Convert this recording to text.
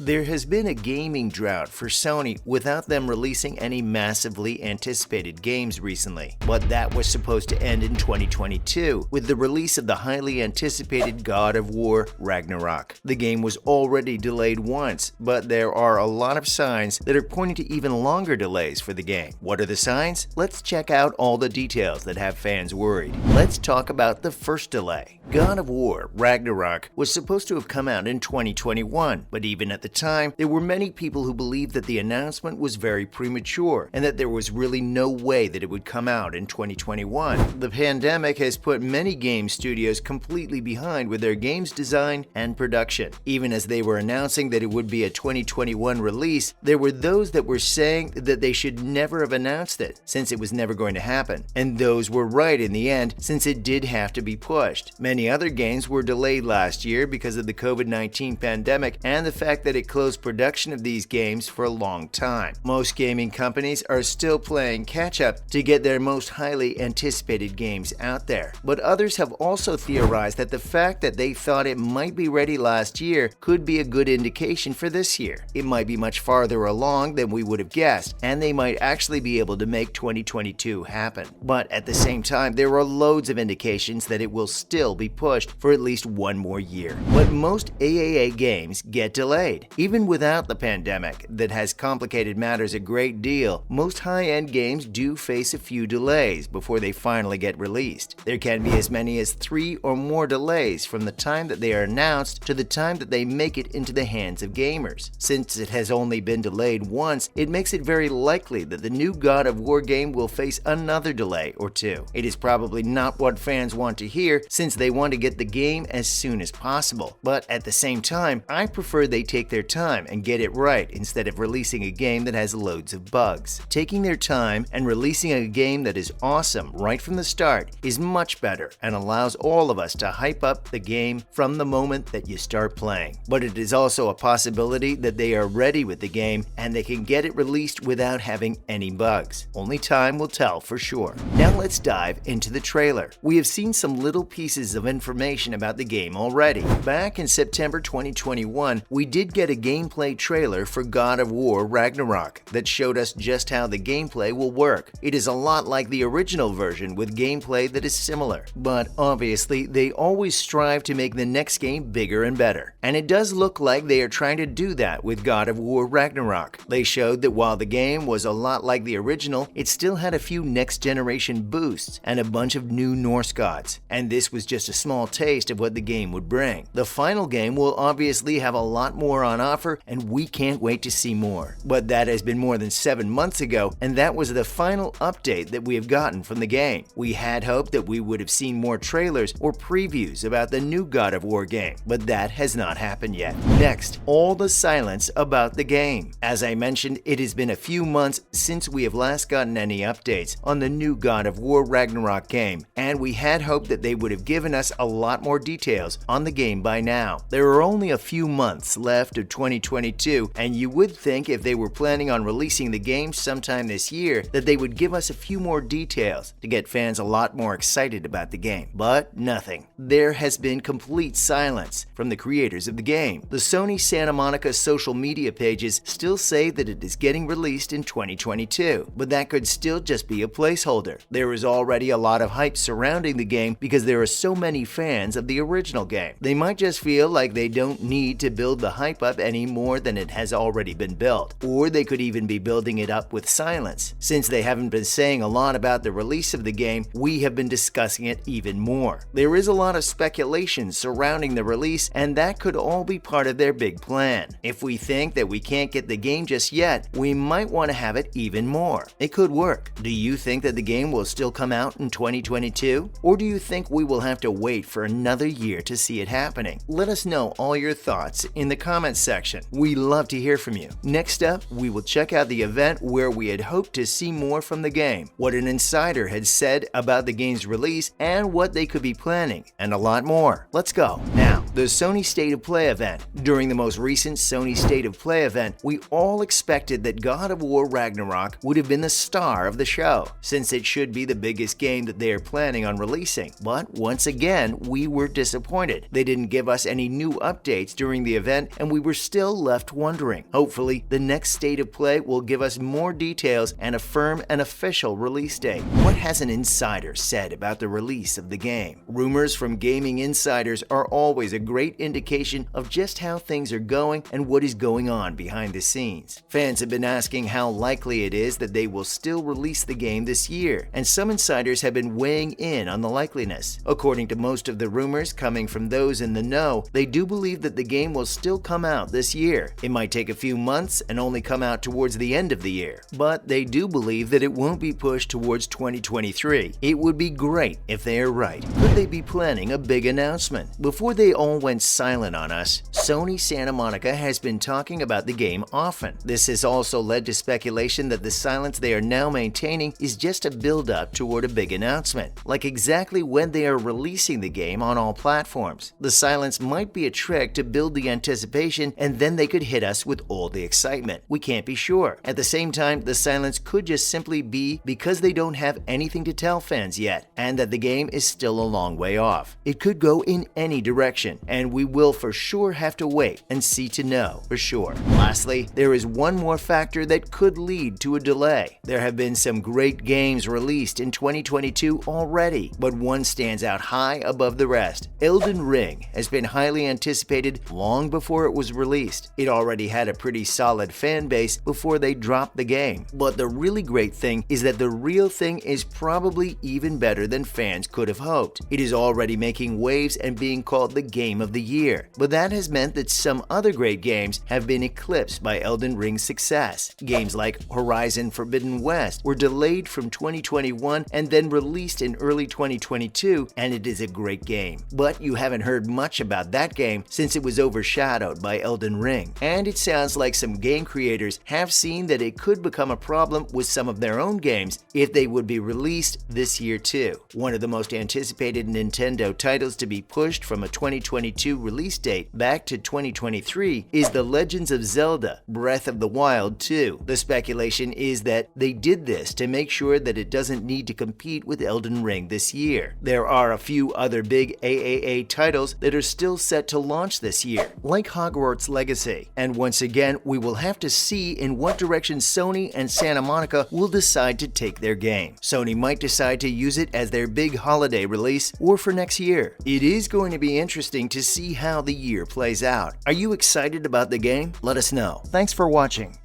There has been a gaming drought for Sony without them releasing any massively anticipated games recently, but that was supposed to end in 2022 with the release of the highly anticipated God of War Ragnarök. The game was already delayed once, but there are a lot of signs that are pointing to even longer delays for the game. What are the signs? Let's check out all the details that have fans worried. Let's talk about the first delay. God of War Ragnarök was supposed to have come out in 2021, but even at the time, there were many people who believed that the announcement was very premature and that there was really no way that it would come out in 2021. The pandemic has put many game studios completely behind with their games design and production. Even as they were announcing that it would be a 2021 release, there were those that were saying that they should never have announced it, since it was never going to happen. And those were right in the end, since it did have to be pushed. Many other games were delayed last year because of the COVID-19 pandemic and the fact that it closed production of these games for a long time. Most gaming companies are still playing catch-up to get their most highly anticipated games out there. But others have also theorized that the fact that they thought it might be ready last year could be a good indication for this year. It might be much farther along than we would have guessed, and they might actually be able to make 2022 happen. But at the same time, there are loads of indications that it will still be pushed for at least one more year. But most AAA games get delayed. Even without the pandemic that has complicated matters a great deal, most high-end games do face a few delays before they finally get released. There can be as many as 3 or more delays from the time that they are announced to the time that they make it into the hands of gamers. Since it has only been delayed once, it makes it very likely that the new God of War game will face another delay or two. It is probably not what fans want to hear, since they want to get the game as soon as possible. But at the same time, I prefer they take their time and get it right instead of releasing a game that has loads of bugs. Taking their time and releasing a game that is awesome right from the start is much better and allows all of us to hype up the game from the moment that you start playing. But it is also a possibility that they are ready with the game and they can get it released without having any bugs. Only time will tell for sure. Now let's dive into the trailer. We have seen some little pieces of information about the game already. Back in September 2021, we did get a gameplay trailer for God of War Ragnarök that showed us just how the gameplay will work. It is a lot like the original version with gameplay that is similar, but obviously they always strive to make the next game bigger and better. And it does look like they are trying to do that with God of War Ragnarök. They showed that while the game was a lot like the original, it still had a few next generation boosts and a bunch of new Norse gods. And this was just a small taste of what the game would bring. The final game will obviously have a lot more on offer, and we can't wait to see more. But that has been more than 7 months ago, and that was the final update that we have gotten from the game. We had hoped that we would have seen more trailers or previews about the new God of War game, but that has not happened yet. Next, all the silence about the game. As I mentioned, it has been a few months since we have last gotten any updates on the new God of War Ragnarök game, and we had hoped that they would have given us a lot more details on the game by now. There are only a few months left of 2022, and you would think if they were planning on releasing the game sometime this year that they would give us a few more details to get fans a lot more excited about the game. But nothing. There has been complete silence from the creators of the game. The Sony Santa Monica social media pages still say that it is getting released in 2022, but that could still just be a placeholder. There is already a lot of hype surrounding the game because there are so many fans of the original game. They might just feel like they don't need to build the hype up any more than it has already been built. Or they could even be building it up with silence. Since they haven't been saying a lot about the release of the game, we have been discussing it even more. There is a lot of speculation surrounding the release, and that could all be part of their big plan. If we think that we can't get the game just yet, we might want to have it even more. It could work. Do you think that the game will still come out in 2022? Or do you think we will have to wait for another year to see it happening? Let us know all your thoughts in the comments section. We love to hear from you. Next up, we will check out the event where we had hoped to see more from the game, what an insider had said about the game's release, and what they could be planning, and a lot more. Let's go. Now, The Sony State of Play event. During the most recent Sony State of Play event, we all expected that God of War Ragnarök would have been the star of the show, since it should be the biggest game that they are planning on releasing. But once again, we were disappointed. They didn't give us any new updates during the event, and we were still left wondering. Hopefully, the next State of Play will give us more details and affirm an official release date. What has an insider said about the release of the game? Rumors from gaming insiders are always a great indication of just how things are going and what is going on behind the scenes. Fans have been asking how likely it is that they will still release the game this year, and some insiders have been weighing in on the likeliness. According to most of the rumors coming from those in the know, they do believe that the game will still come out this year. It might take a few months and only come out towards the end of the year, but they do believe that it won't be pushed towards 2023. It would be great if they are right. Could they be planning a big announcement? Before they all went silent on us, Sony Santa Monica has been talking about the game often. This has also led to speculation that the silence they are now maintaining is just a build-up toward a big announcement, like exactly when they are releasing the game on all platforms. The silence might be a trick to build the anticipation, and then they could hit us with all the excitement. We can't be sure. At the same time, the silence could just simply be because they don't have anything to tell fans yet, and that the game is still a long way off. It could go in any direction, and we will for sure have to wait and see to know for sure. Lastly, there is one more factor that could lead to a delay. There have been some great games released in 2022 already, but one stands out high above the rest. Elden Ring has been highly anticipated long before it was released. It already had a pretty solid fan base before they dropped the game. But the really great thing is that the real thing is probably even better than fans could have hoped. It is already making waves and being called the Game of the Year. But that has meant that some other great games have been eclipsed by Elden Ring's success. Games like Horizon Forbidden West were delayed from 2021 and then released in early 2022, and it is a great game. But you haven't heard much about that game since it was overshadowed by Elden Ring. And it sounds like some game creators have seen that it could become a problem with some of their own games if they would be released this year too. One of the most anticipated Nintendo titles to be pushed from a 2022 release date back to 2023 is The Legend of Zelda Breath of the Wild 2. The speculation is that they did this to make sure that it doesn't need to compete with Elden Ring this year. There are a few other big AAA titles that are still set to launch this year, like Hogwarts Legacy. And once again, we will have to see in what direction Sony and Santa Monica will decide to take their game. Sony might decide to use it as their big holiday release or for next year. It is going to be interesting to see how the year plays out. Are you excited about the game? Let us know. Thanks for watching.